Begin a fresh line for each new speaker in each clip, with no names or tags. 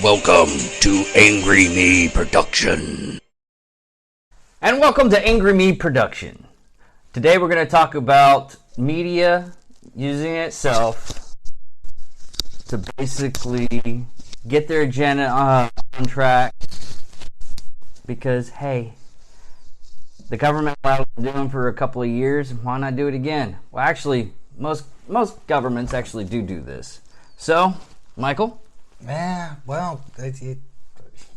Welcome to Angry Me Production.
And welcome to Angry Me Production. Today we're going to talk about media using itself to basically get their agenda on track. Because, hey, the government allowed it doing for a couple of years, why not do it again? Well, actually, most governments actually do this. So, Michael?
Yeah, well,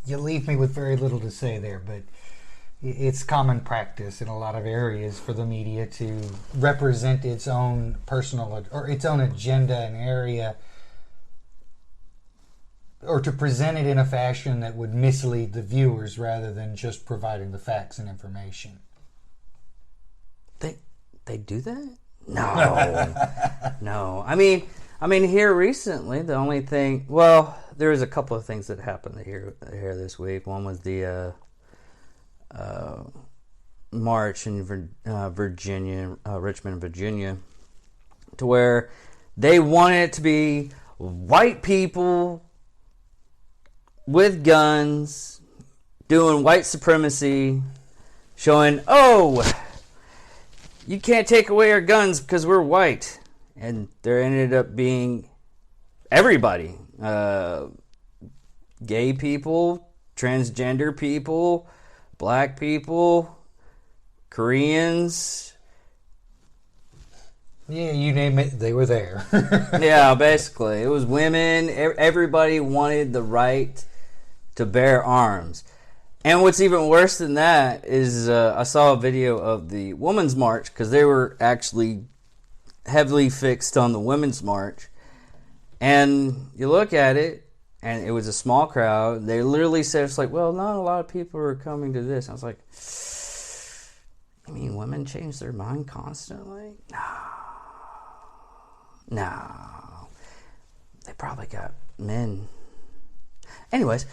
you leave me with very little to say there, but it's common practice in a lot of areas for the media to represent its own personal or its own agenda and area, or to present it in a fashion that would mislead the viewers rather than just providing the facts and information.
They do that? No. No. I mean, here recently, the only thing... Well, there was a couple of things that happened here this week. One was the march in Virginia, Richmond, Virginia, to where they wanted it to be white people with guns doing white supremacy, showing, oh, you can't take away our guns because we're white. And there ended up being everybody. Gay people, transgender people, black people, Koreans.
Yeah, you name it, they were there.
Yeah, basically. It was women. Everybody wanted the right to bear arms. And what's even worse than that is I saw a video of the Women's March, because they were actually heavily fixed on the Women's March. And you look at it, and it was a small crowd. They literally said, it's like, well, not a lot of people are coming to this. I was like, I mean, women change their mind constantly? No. They probably got men. Anyways.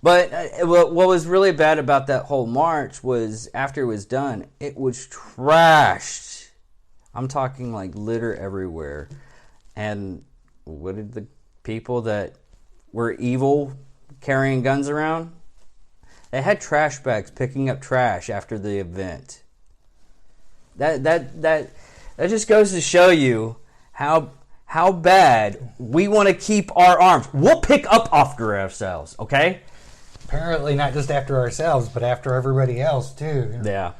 But what was really bad about that whole march was after it was done, it was trashed. I'm talking like litter everywhere. And what did the people that were evil carrying guns around? They had trash bags picking up trash after the event. That just goes to show you how bad we want to keep our arms. We'll pick up after ourselves, okay?
Apparently not just after ourselves, but after everybody else, too.
Yeah.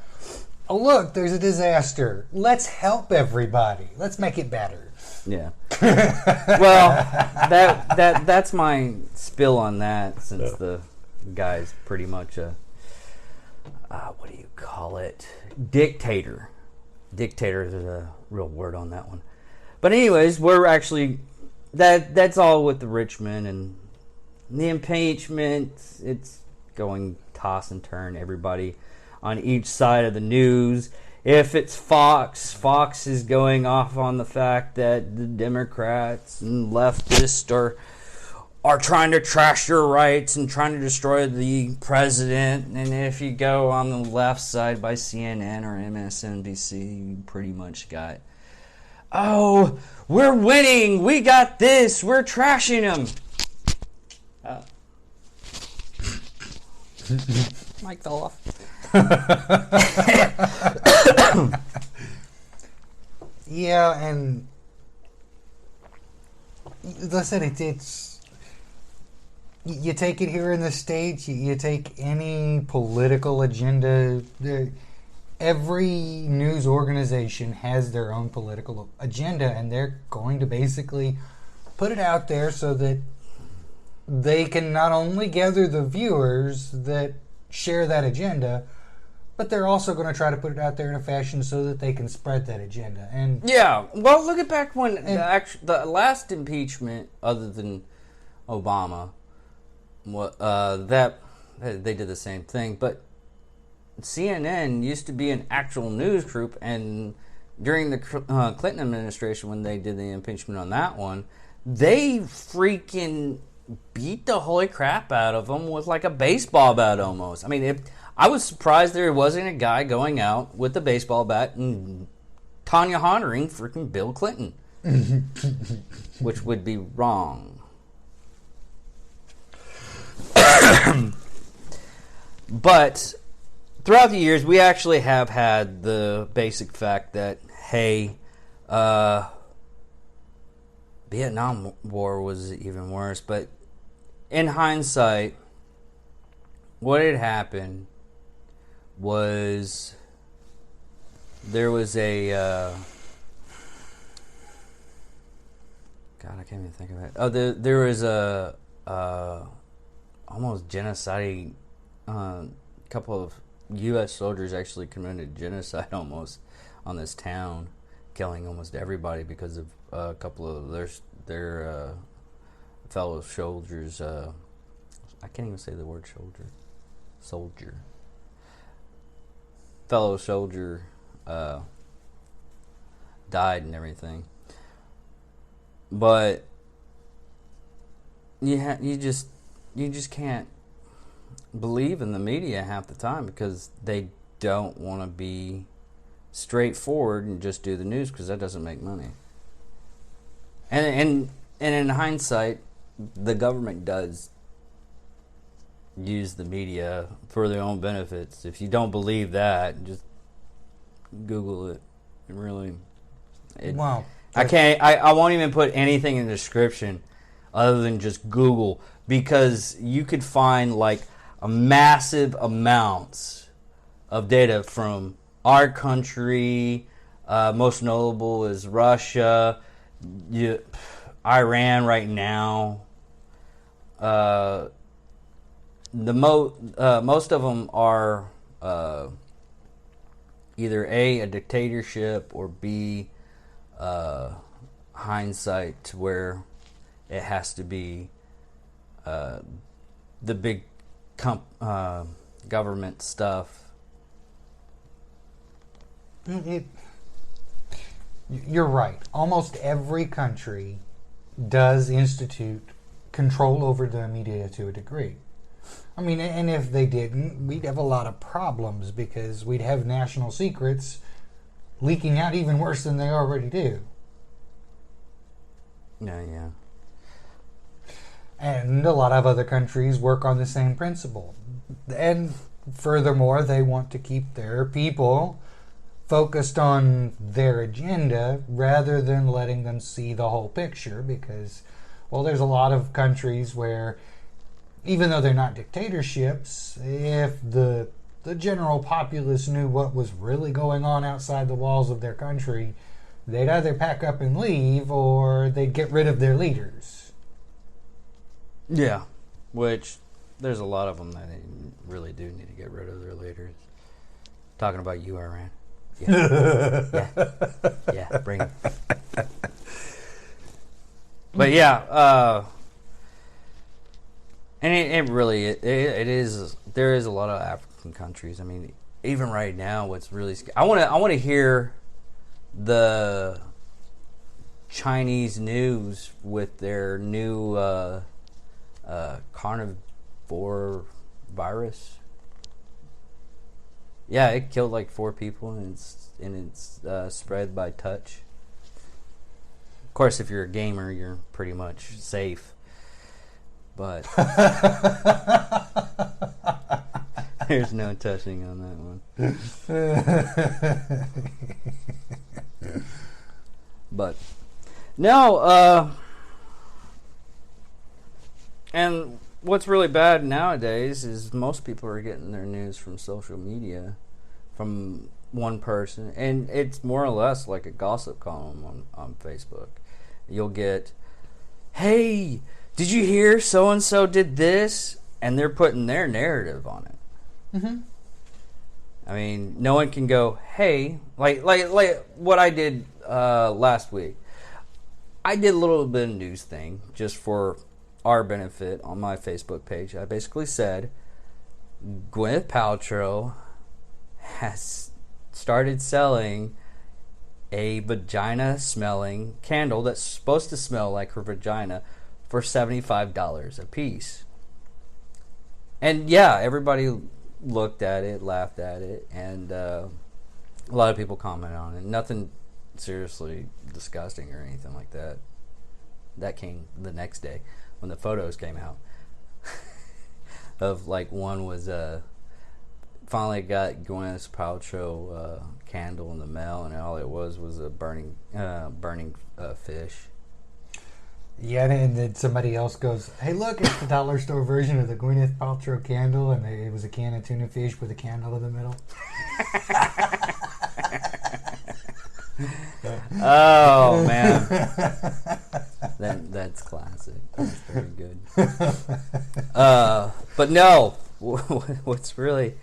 Oh, look, there's a disaster. Let's help everybody. Let's make it better.
Yeah. Well, that's my spill on that, since the guy's pretty much a, what do you call it? Dictator. Dictator is a real word on that one. But anyways, we're actually, that's all with the Richmond and the impeachment. It's going toss and turn, everybody on each side of the news. If it's Fox is going off on the fact that the Democrats and leftists are trying to trash your rights and trying to destroy the president. And if you go on the left side by CNN or MSNBC, you pretty much got, oh, we're winning. We got this. We're trashing them. Mic fell off.
Yeah, and listen, it's you take it here in the States, you take any political agenda. Every news organization has their own political agenda, and they're going to basically put it out there so that they can not only gather the viewers that share that agenda, but they're also going to try to put it out there in a fashion so that they can spread that agenda. And
yeah, well, look at back when the last impeachment, other than Obama, that they did the same thing, but CNN used to be an actual news group, and during the Clinton administration, when they did the impeachment on that one, they freaking beat the holy crap out of them with like a baseball bat almost. I mean, I was surprised there wasn't a guy going out with a baseball bat and Tanya honoring freaking Bill Clinton, which would be wrong. But throughout the years, we actually have had the basic fact that, hey, Vietnam War was even worse. But in hindsight, what had happened was there was a... God, I can't even think of it. Oh, there was a almost genocide. Couple of U.S. soldiers actually committed genocide almost on this town, killing almost everybody because of a couple of their fellow soldiers. I can't even say the word soldier. Fellow soldier died and everything. But you just can't believe in the media half the time because they don't want to be straightforward and just do the news because that doesn't make money. And in hindsight, the government does use the media for their own benefits. If you don't believe that, just Google it.
Wow.
I won't even put anything in the description other than just Google, because you could find like a massive amounts of data from our country. Most notable is Russia, Iran right now. Most of them are either a dictatorship or B, hindsight to where it has to be the big government stuff.
You're right. Almost every country does institute control over the media to a degree. I mean, and if they didn't, we'd have a lot of problems because we'd have national secrets leaking out even worse than they already do.
Yeah.
And a lot of other countries work on the same principle. And furthermore, they want to keep their people focused on their agenda rather than letting them see the whole picture because, well, there's a lot of countries where, even though they're not dictatorships, if the general populace knew what was really going on outside the walls of their country, they'd either pack up and leave or they'd get rid of their leaders.
Yeah, which there's a lot of them that really do need to get rid of their leaders. Talking about you, Iran. Yeah, bring it. But yeah, and it really it is. There is a lot of African countries. I mean, even right now, what's really I want to hear the Chinese news with their new carnivore virus. Yeah, it killed like 4 people, and it's spread by touch. Of course, if you're a gamer, you're pretty much safe. But there's no touching on that one. But no, and what's really bad nowadays is most people are getting their news from social media, from one person, and it's more or less like a gossip column on Facebook. You'll get, hey, did you hear so-and-so did this? And they're putting their narrative on it.
Mm-hmm.
I mean, no one can go, hey, like what I did last week. I did a little bit of news thing just for our benefit on my Facebook page. I basically said Gwyneth Paltrow has started selling a vagina-smelling candle that's supposed to smell like her vagina for $75 a piece. And yeah, everybody looked at it, laughed at it, and a lot of people commented on it. Nothing seriously disgusting or anything like that. That came the next day when the photos came out. of like one was finally got Gwyneth Paltrow candle in the mail, and all it was a burning fish.
Yeah, and then somebody else goes, "Hey, look, it's the dollar store version of the Gwyneth Paltrow candle," and it was a can of tuna fish with a candle in the middle.
Oh man, that's classic. That's very good. But no, what's really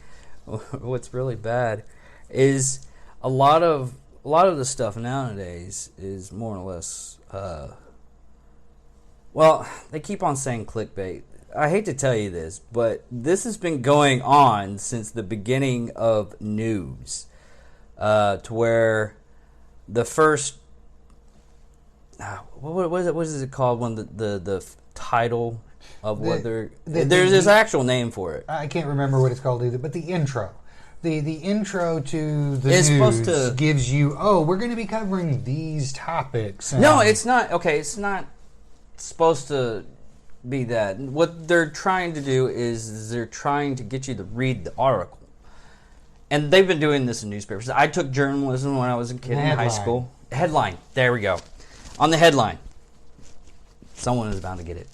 bad is a lot of the stuff nowadays is more or less. Well, they keep on saying clickbait. I hate to tell you this, but this has been going on since the beginning of news, to where the first what is it called when the title of what there's this actual name for it.
I can't remember what it's called either, but the intro. The intro to the
It's
news
supposed to
gives you, we're going to be covering these topics.
No, it's not. Okay, it's not supposed to be that. What they're trying to do is they're trying to get you to read the article. And they've been doing this in newspapers. I took journalism when I was a kid in high school. Headline. There we go. On the headline. Someone is bound to get it.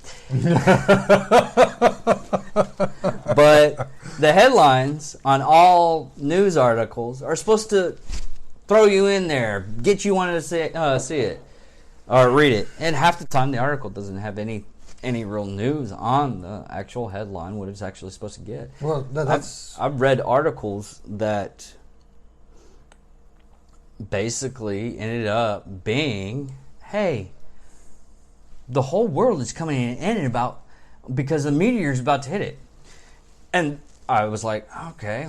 But the headlines on all news articles are supposed to throw you in there, get you wanting to see it or read it. And half the time the article doesn't have any real news on the actual headline, what it's actually supposed to get.
Well,
I've read articles that basically ended up being, hey, the whole world is coming in and about because a meteor is about to hit it. And I was like, okay,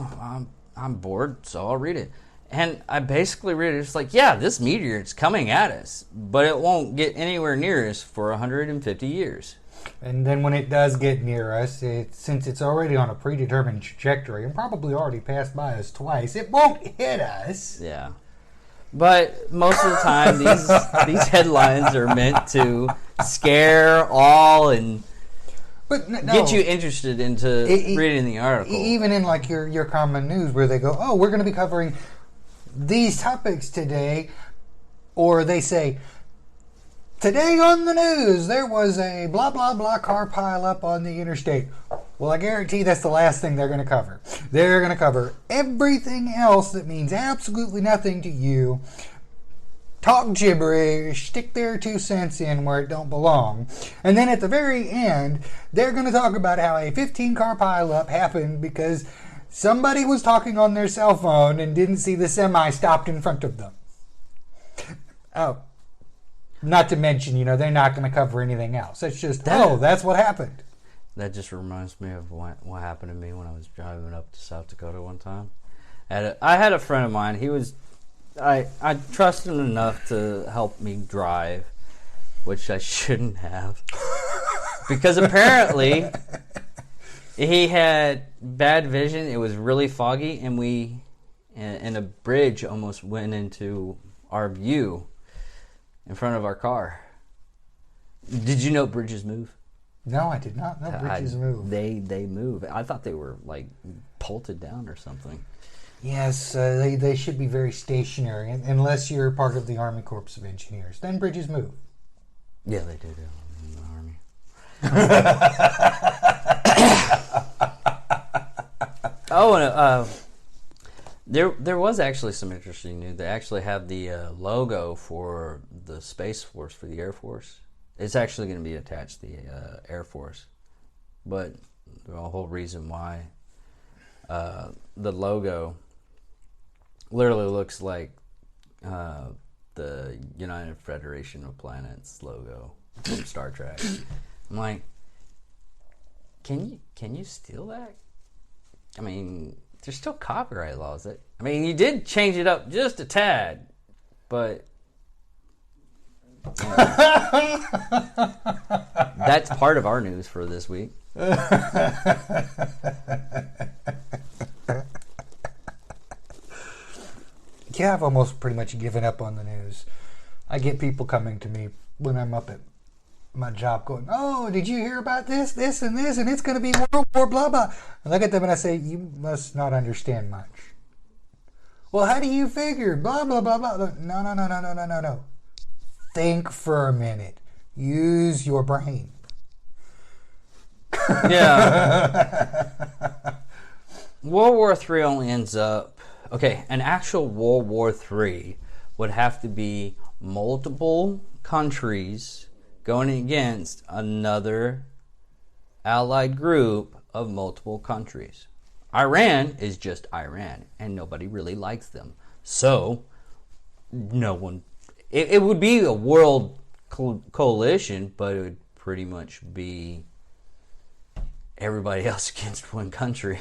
I'm bored, so I'll read it. And I basically read it. It's like, yeah, this meteor is coming at us, but it won't get anywhere near us for 150 years.
And then when it does get near us, since it's already on a predetermined trajectory and probably already passed by us twice, it won't hit us.
Yeah. But most of the time, these headlines are meant to scare all and get you interested into reading the article.
Even in like your common news where they go, we're going to be covering these topics today, or they say, today on the news, there was a blah, blah, blah car pileup on the interstate. Well, I guarantee that's the last thing they're going to cover. They're going to cover everything else that means absolutely nothing to you. Talk gibberish, stick their 2 cents in where it don't belong. And then at the very end, they're going to talk about how a 15-car pileup happened because somebody was talking on their cell phone and didn't see the semi stopped in front of them. Oh. Not to mention, they're not going to cover anything else. It's just, that's what happened.
That just reminds me of what happened to me when I was driving up to South Dakota one time. I had a friend of mine. I trusted him enough to help me drive, which I shouldn't have. Because apparently he had bad vision. It was really foggy, and a bridge almost went into our view in front of our car. Did you know bridges move?
No, I did not know bridges move.
They move. I thought they were like bolted down or something.
Yes, they should be very stationary unless you're part of the Army Corps of Engineers. Then bridges move.
Yeah, they do in the Army. There was actually some interesting news. They actually have the logo for the Space Force, for the Air Force. It's actually going to be attached to the Air Force. But the whole reason why the logo literally looks like the United Federation of Planets logo from Star Trek. I'm like, can you steal that? I mean, there's still copyright laws. You did change it up just a tad, but that's part of our news for this week.
Yeah, I've almost pretty much given up on the news. I get people coming to me when I'm up at my job going, oh, did you hear about this, and this, and it's going to be World War blah, blah. I look at them and I say, you must not understand much. Well, how do you figure? Blah, blah, blah, blah. No. Think for a minute. Use your brain.
Yeah. World War III only ends up... Okay, an actual World War III would have to be multiple countries going against another allied group of multiple countries. Iran is just Iran, and nobody really likes them. So, no one... It would be a world coalition, but it would pretty much be everybody else against one country.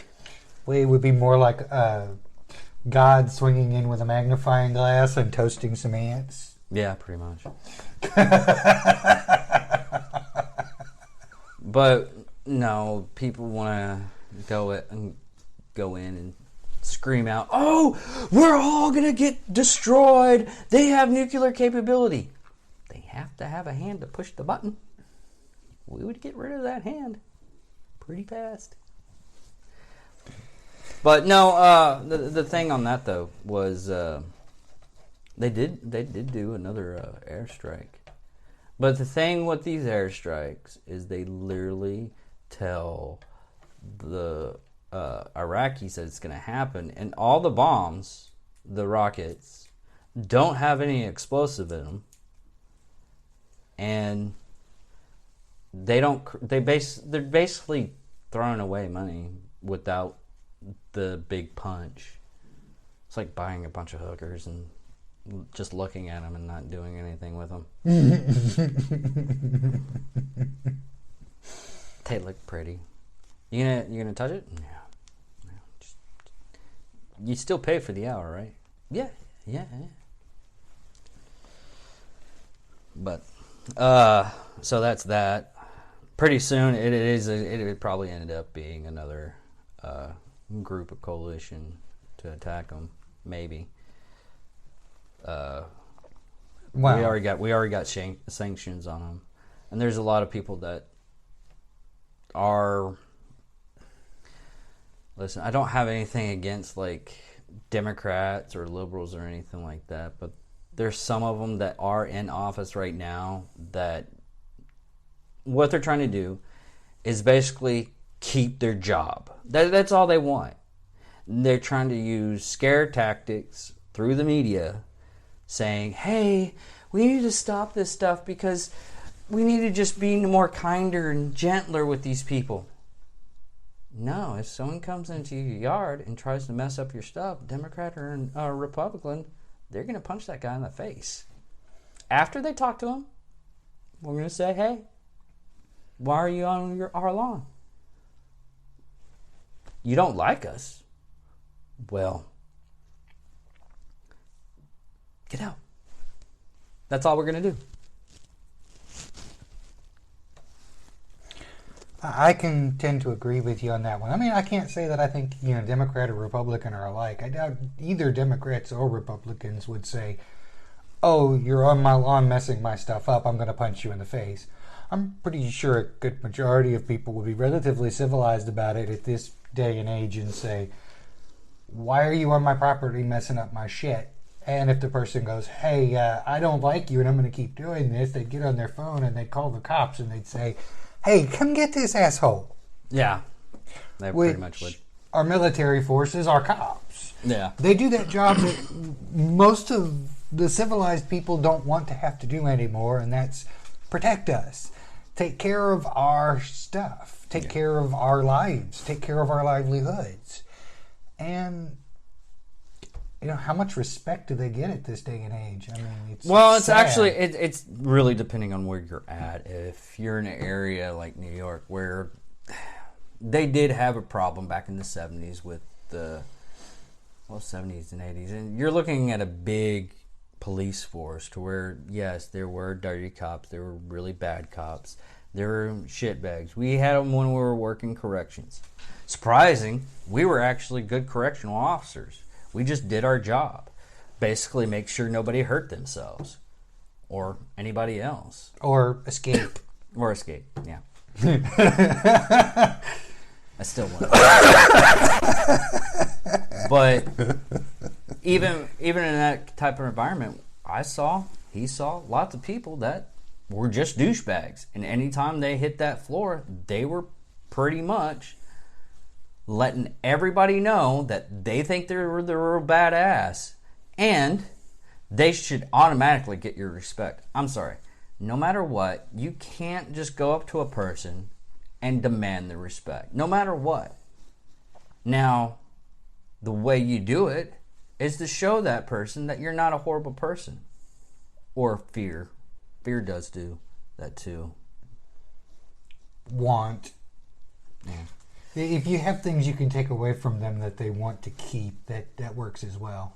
Well, it would be more like God swinging in with a magnifying glass and toasting some ants.
Yeah, pretty much. But no, people want to go in and scream out, "Oh, we're all gonna get destroyed! They have nuclear capability." They have to have a hand to push the button. We would get rid of that hand pretty fast. But no, the thing on that though was they did do another airstrike. But the thing with these airstrikes is they literally tell the Iraqis that it's going to happen, and all the bombs, the rockets, don't have any explosive in them, and they're basically throwing away money without the big punch. It's like buying a bunch of hookers and just looking at them and not doing anything with them. They look pretty. You gonna touch it? No. You still pay for the hour, right? Yeah. But so that's that. Pretty soon it probably ended up being another group of coalition to attack them. Maybe.
Wow.
We already got sanctions on them, and there's a lot of people that are. Listen, I don't have anything against like Democrats or liberals or anything like that, but there's some of them that are in office right now that what they're trying to do is basically keep their job. That's all they want. They're trying to use scare tactics through the media, saying, hey, we need to stop this stuff because we need to just be more kinder and gentler with these people. No, if someone comes into your yard and tries to mess up your stuff, Democrat or Republican, they're going to punch that guy in the face. After they talk to him, we're going to say, hey, why are you on our lawn? You don't like us? Well, get out. That's all we're going to do.
I can tend to agree with you on that one. I mean, I can't say that I think, Democrat or Republican are alike. I doubt either Democrats or Republicans would say, oh, you're on my lawn messing my stuff up, I'm going to punch you in the face. I'm pretty sure a good majority of people would be relatively civilized about it at this day and age and say, why are you on my property messing up my shit? And if the person goes, hey, I don't like you and I'm going to keep doing this, they'd get on their phone and they'd call the cops and they'd say, hey, come get this asshole.
Yeah, they pretty much would.
Our military forces are cops.
Yeah.
They do that job that most of the civilized people don't want to have to do anymore, and that's protect us. Take care of our stuff. Take care of our lives. Take care of our livelihoods. And, how much respect do they get at this day and age? I mean, it's sad.
Actually, it's really depending on where you're at. If you're in an area like New York where they did have a problem back in the 70s with the 70s and 80s, and you're looking at a big police force to where, yes, there were dirty cops, there were really bad cops, there were shitbags. We had them when we were working corrections. Surprising, we were actually good correctional officers. We just did our job. Basically make sure nobody hurt themselves or anybody else.
Or escape.
Or escape, yeah. I still want But even in that type of environment, he saw lots of people that were just douchebags. And anytime they hit that floor, they were pretty much letting everybody know that they think they're the real badass. And they should automatically get your respect. I'm sorry. No matter what, you can't just go up to a person and demand the respect. No matter what. Now, the way you do it is to show that person that you're not a horrible person. Or fear. Fear does do that too.
Want.
Yeah.
If you have things you can take away from them that they want to keep, that works as well.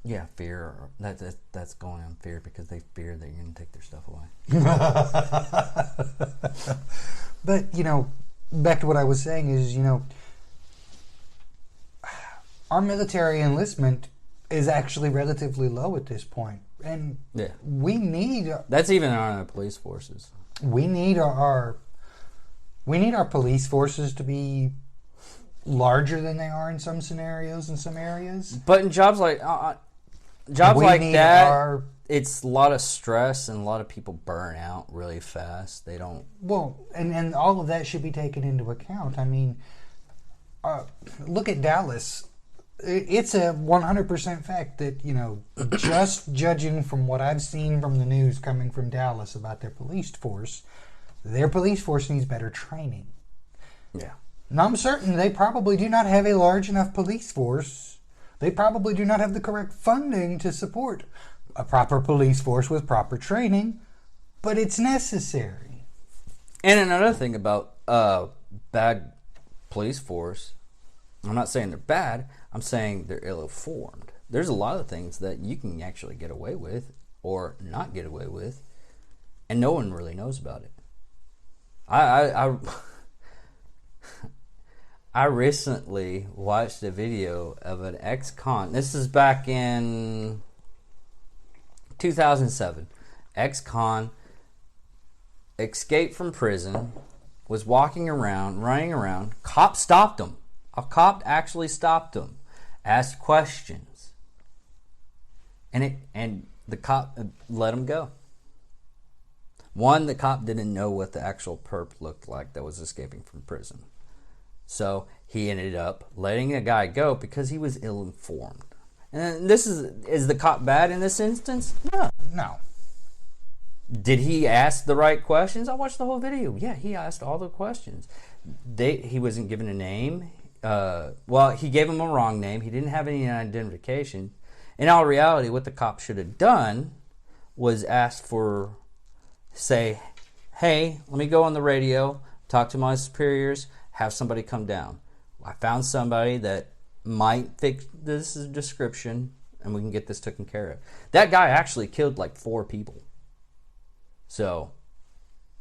Yeah, fear. That's going on fear because they fear that you're going to take their stuff away.
But, back to what I was saying is, our military enlistment is actually relatively low at this point. And
yeah.
we need...
That's even on the police forces.
We need our police forces to be larger than they are in some scenarios in some areas.
But in jobs like that, it's a lot of stress and a lot of people burn out really fast. They don't...
Well, and all of that should be taken into account. I mean, look at Dallas. It's a 100% fact that, just judging from what I've seen from the news coming from Dallas about their police force needs better training.
Yeah.
And I'm certain they probably do not have a large enough police force. They probably do not have the correct funding to support a proper police force with proper training, but it's necessary.
And another thing about bad police force, I'm not saying they're bad, I'm saying they're ill-informed. There's a lot of things that you can actually get away with or not get away with, and no one really knows about it. I recently watched a video of an ex-con. This is back in 2007. Ex-con escaped from prison, was walking around, running around. Cop stopped him. A cop actually stopped him, asked questions, and the cop let him go. One, the cop didn't know what the actual perp looked like that was escaping from prison. So he ended up letting a guy go because he was ill-informed. And this is the cop bad in this instance?
No.
Did he ask the right questions? I watched the whole video. Yeah, he asked all the questions. He wasn't given a name. He gave him a wrong name. He didn't have any identification. In all reality, what the cop should have done was asked for, say, hey, let me go on the radio, talk to my superiors, have somebody come down. I found somebody that might fit this description, and we can get this taken care of. That guy actually killed like 4 people. So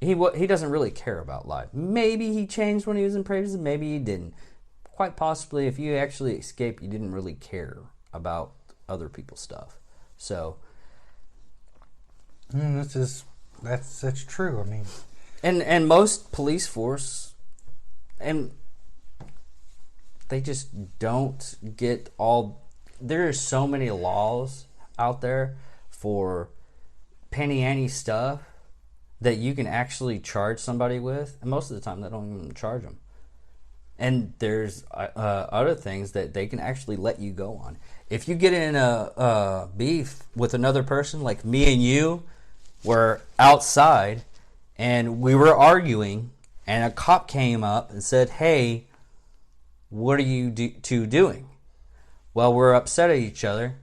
he doesn't really care about life. Maybe he changed when he was in prison. Maybe he didn't. Quite possibly, if you actually escaped, you didn't really care about other people's stuff. So
that's true. I mean,
and most police force, and they just don't get all. There are so many laws out there for penny ante stuff that you can actually charge somebody with, and most of the time they don't even charge them. And there's other things that they can actually let you go on. If you get in a beef with another person, like me and you were outside and we were arguing, and a cop came up and said, hey, what are you two doing? Well, we're upset at each other.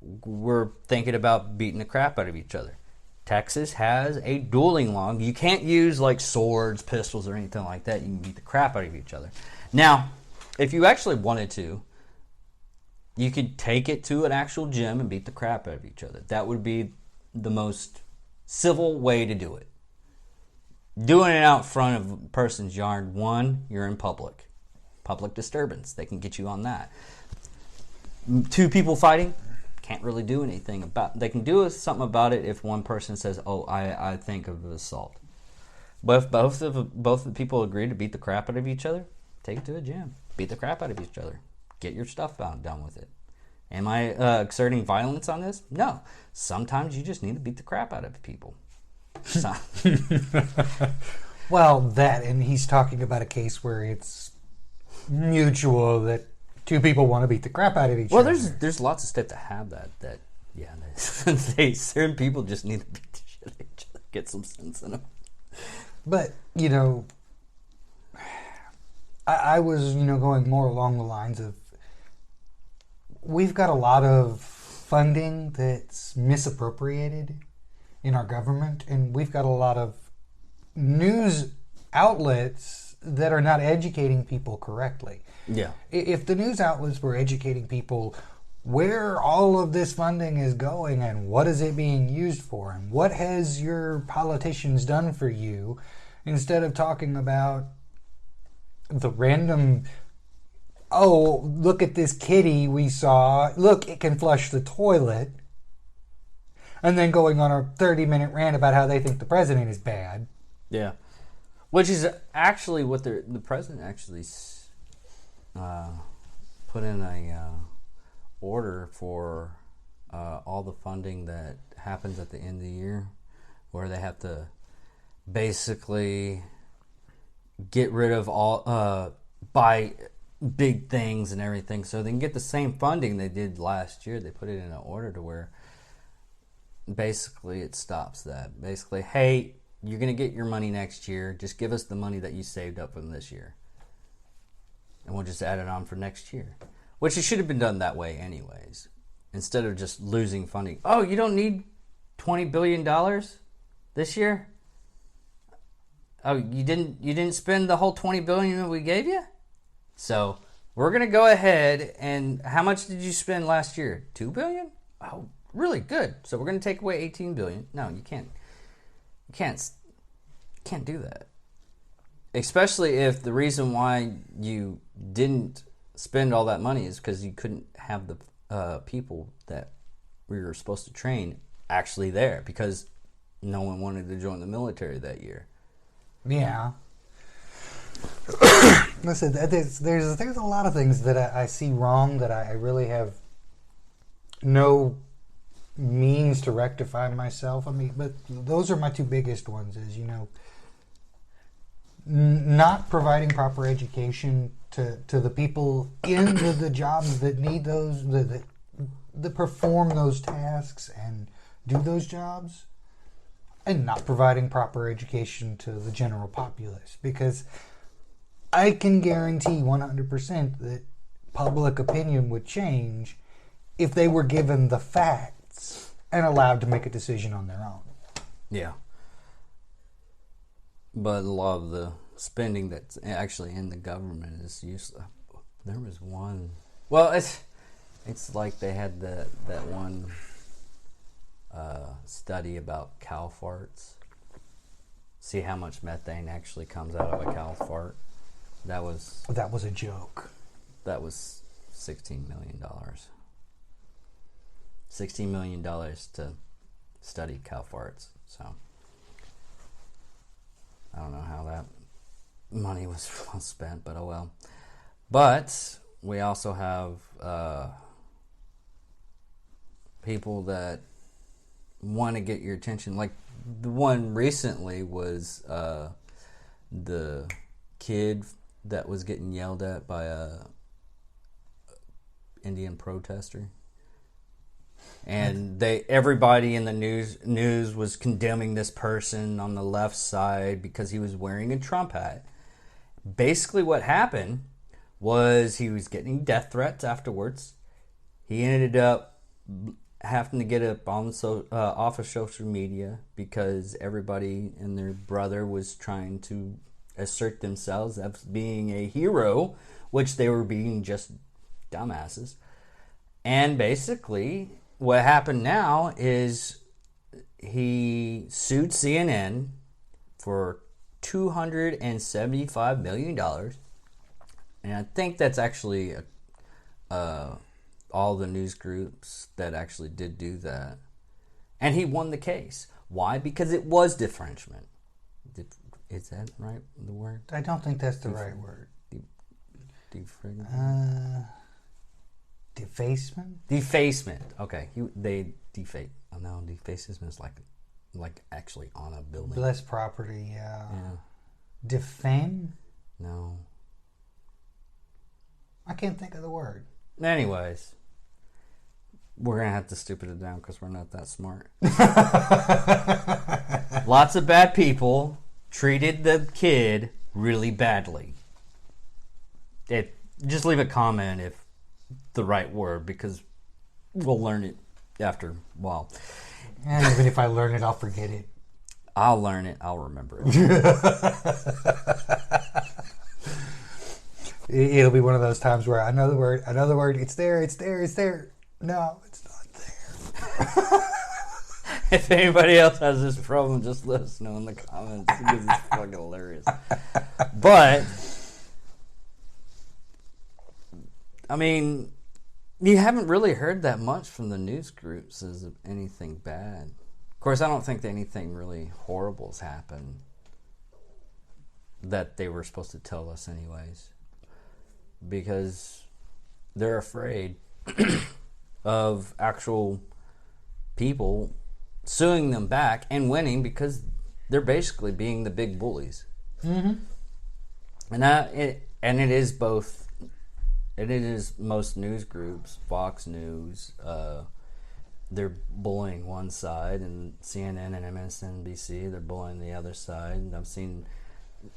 We're thinking about beating the crap out of each other. Texas has a dueling law. You can't use like swords, pistols, or anything like that. You can beat the crap out of each other. Now, if you actually wanted to, you could take it to an actual gym and beat the crap out of each other. That would be the most civil way to do it. Doing it out front of a person's yard, one, you're in public. Public disturbance. They can get you on that. 2 people fighting, can't really do anything about. They can do something about it if one person says, oh, I think of assault. But if both the people agree to beat the crap out of each other, take it to a gym. Beat the crap out of each other. Get your stuff done with it. Am I exerting violence on this? No. Sometimes you just need to beat the crap out of people.
Well, and he's talking about a case where it's mutual that two people want to beat the crap out of each other.
Well, there's lots of states that have that. Certain people just need to beat the shit out of each other. Get some sense in them.
But, I was, going more along the lines of we've got a lot of funding that's misappropriated in our government, and we've got a lot of news outlets that are not educating people correctly.
Yeah.
If the news outlets were educating people where all of this funding is going and what is it being used for and what has your politicians done for you, instead of talking about the random, oh, look at this kitty we saw, look, it can flush the toilet, and then going on a 30-minute rant about how they think the president is bad.
Yeah. Which is actually what the president actually put in a order for all the funding that happens at the end of the year, where they have to basically get rid of all, buy big things and everything so they can get the same funding they did last year. They put it in an order to where basically it stops that. Basically, hey, you're going to get your money next year. Just give us the money that you saved up from this year. And we'll just add it on for next year. Which it should have been done that way anyways. Instead of just losing funding. Oh, you don't need $20 billion this year? Oh, you didn't spend the whole $20 billion that we gave you? So we're going to go ahead and how much did you spend last year? $2 billion? Oh, really good. So we're going to take away $18 billion. No, you can't. You can't do that. Especially if the reason why you didn't spend all that money is because you couldn't have the people that we were supposed to train actually there because no one wanted to join the military that year.
Yeah. Listen, there's a lot of things that I see wrong that I really have no means to rectify myself. I mean, but those are my two biggest ones is, not providing proper education to the people in the jobs that need those, that perform those tasks and do those jobs, and not providing proper education to the general populace. Because I can guarantee 100% that public opinion would change if they were given the facts and allowed to make a decision on their own.
Yeah. But a lot of the spending that's actually in the government is useless. There was one. Well, it's like they had that one study about cow farts. See how much methane actually comes out of a cow fart. That was
a joke.
That was $16 million. $16 million to study cow farts. So I don't know how that money was well spent, but oh well. But we also have people that want to get your attention. Like the one recently was the kid that was getting yelled at by a Indian protester. And everybody in the news was condemning this person on the left side because he was wearing a Trump hat. Basically what happened was he was getting death threats afterwards. He ended up having to get up on off of social media because everybody and their brother was trying to assert themselves as being a hero, which they were being just dumbasses. And basically what happened now is he sued CNN for $275 million. And I think that's actually all the news groups that actually did do that. And he won the case. Why? Because it was defriendment. Is that right? The word?
I don't think that's the right word. Defacement?
Defacement. Okay. They deface. Oh no, defacement is like actually on a building.
Bless property, yeah.
Yeah.
Defame?
No.
I can't think of the word.
Anyways, we're gonna have to stupid it down because we're not that smart. Lots of bad people treated the kid really badly. Just leave a comment if the right word, because we'll learn it after a while.
And even if I learn it, I'll forget it.
I'll learn it. I'll remember it.
It'll be one of those times where I know the word, it's there. No, it's not there.
If anybody else has this problem, just let us know in the comments because it's fucking hilarious. But, I mean, you haven't really heard that much from the news groups as of anything bad. Of course, I don't think that anything really horrible has happened that they were supposed to tell us anyways. Because they're afraid of actual people suing them back and winning because they're basically being the big bullies.
Mm-hmm.
And it is both. It is most news groups, Fox News. They're bullying one side, and CNN and MSNBC, they're bullying the other side. And I've seen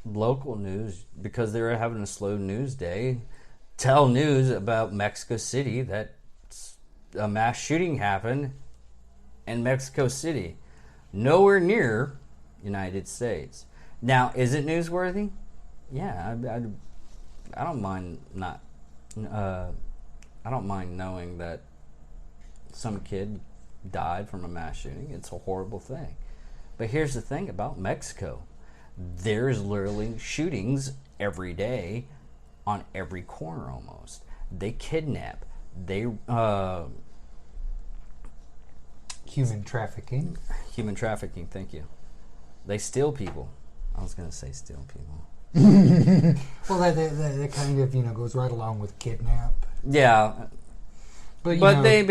local news, because they were having a slow news day, tell news about Mexico City that a mass shooting happened in Mexico City, nowhere near United States. Now, is it newsworthy? Yeah, I don't mind not. I don't mind knowing that some kid died from a mass shooting. It's a horrible thing. But here's the thing about Mexico. There's literally shootings every day on every corner almost. They kidnap. They
Human trafficking.
Human trafficking, thank you. They steal people. I was going to say steal people.
Well, that kind of, goes right along with kidnap.
Yeah.
But
they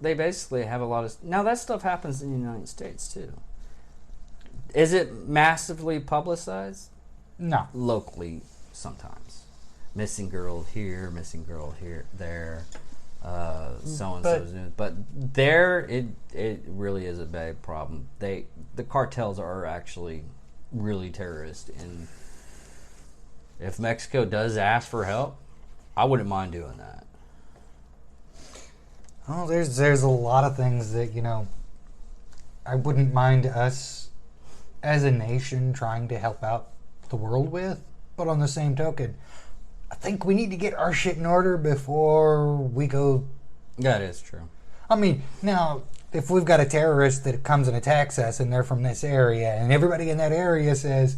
basically have a lot of... Now, that stuff happens in the United States, too. Is it massively publicized?
No.
Locally, sometimes. Missing girl here, there. So-and-so's news. But there, it really is a big problem. The cartels are actually really terrorist. And if Mexico does ask for help, I wouldn't mind doing that.
Oh, there's a lot of things that, I wouldn't mind us as a nation trying to help out the world with. But on the same token, I think we need to get our shit in order before we go.
That is true.
I mean, now, if we've got a terrorist that comes and attacks us and they're from this area and everybody in that area says,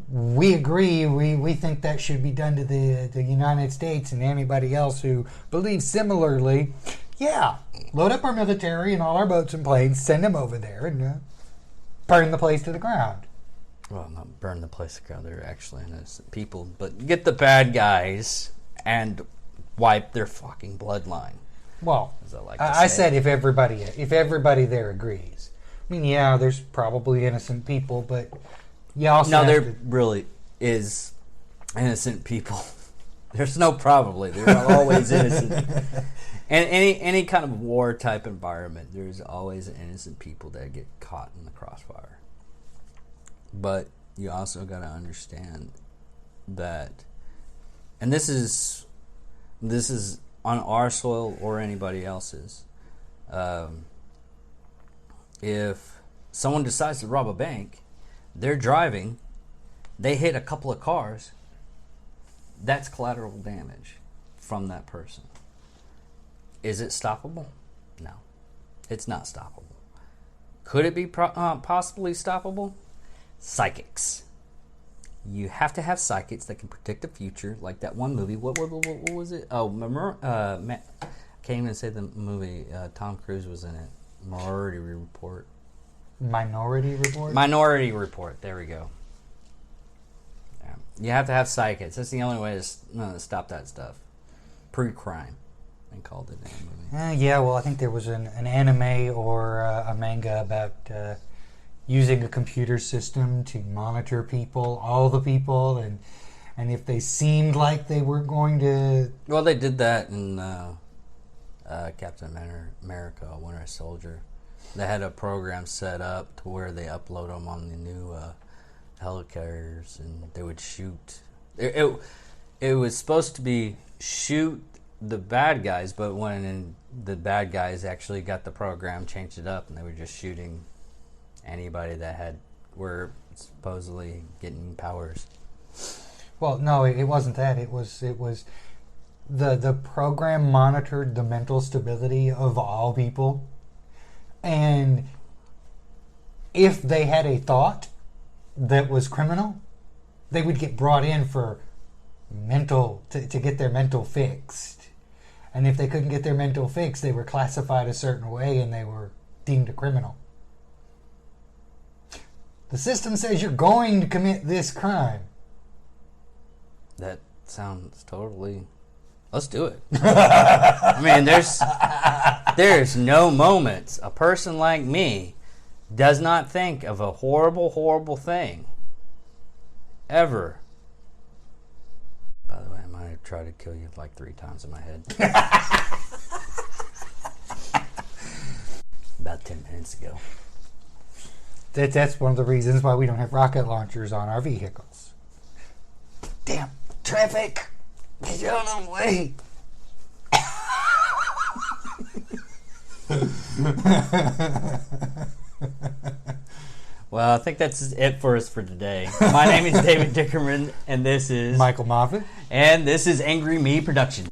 we agree, we think that should be done to the United States, and anybody else who believes similarly, yeah, load up our military and all our boats and planes, send them over there and burn the place to the ground.
Well, not burn the place to the ground. They're actually innocent people. But get the bad guys and wipe their fucking bloodline.
Well,
as
I said if everybody there agrees. I mean, yeah, there's probably innocent people, but you also
no, there really is innocent people. There's no probably. There are always innocent. And any kind of war type environment, there's always innocent people that get caught in the crossfire. But you also got to understand that, and this is on our soil or anybody else's. If someone decides to rob a bank, they're driving, they hit a couple of cars, that's collateral damage from that person. Is it stoppable? No, it's not stoppable. Could it be possibly stoppable? Psychics. You have to have psychics that can predict the future, like that one movie. What was it? Oh, I can't even say the movie. Tom Cruise was in it. Minority Report.
Minority Report?
Minority Report. There we go. Yeah. You have to have psychics. That's the only way to stop that stuff. Pre-crime. They called it in the movie.
Yeah, well, I think there was an anime or a manga about using a computer system to monitor people, all the people, and if they seemed like they were going to...
Well, they did that in Captain America, Winter Soldier. They had a program set up to where they upload them on the new helicarriers, and they would shoot. It was supposed to be shoot the bad guys, but when the bad guys actually got the program, changed it up, and they were just shooting anybody that were supposedly getting powers.
Well, no, it wasn't that. It was the program monitored the mental stability of all people, and if they had a thought that was criminal, they would get brought in for to get their mental fixed. And if they couldn't get their mental fixed, they were classified a certain way and they were deemed a criminal. The system says you're going to commit this crime.
That sounds totally... Let's do it. I mean, there's no moments a person like me does not think of a horrible, horrible thing. Ever. By the way, I might have tried to kill you like 3 times in my head. About 10 minutes ago.
That's one of the reasons why we don't have rocket launchers on our vehicles. Damn, traffic! Get out of the way!
Well, I think that's it for us for today. My name is David Dickerman, and this is...
Michael Moffitt.
And this is Angry Me Production.